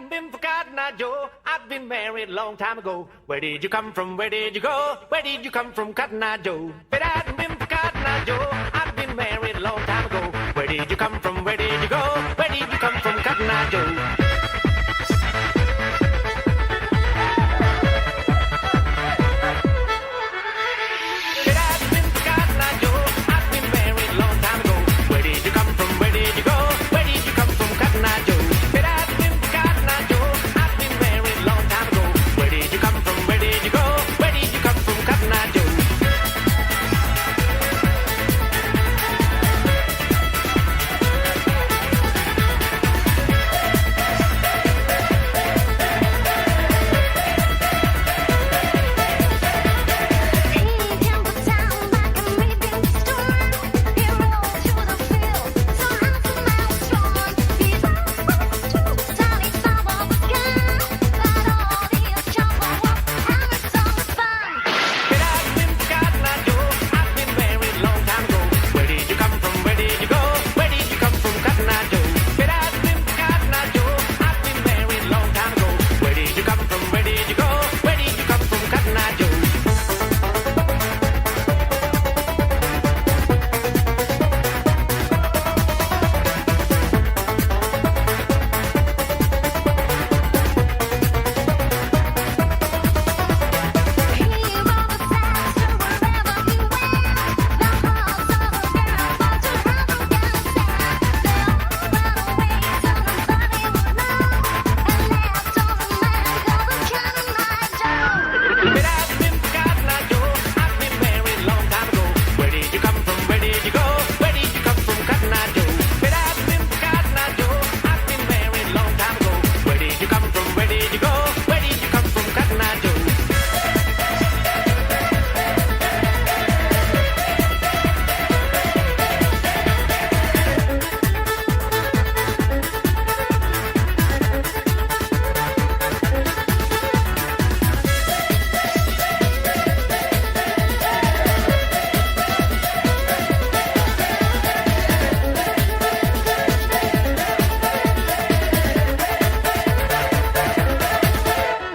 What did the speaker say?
hadn't been for Cotton Eye Joe, I'd been married a long time ago. Where did you come from? Where did you go? Where did you come from, Cotton Eye Joe? If it hadn't been for Cotton Eye Joe, I'd been married a long time ago. Where did you come from? Where did you go? Where did you come from, Cotton Eye Joe?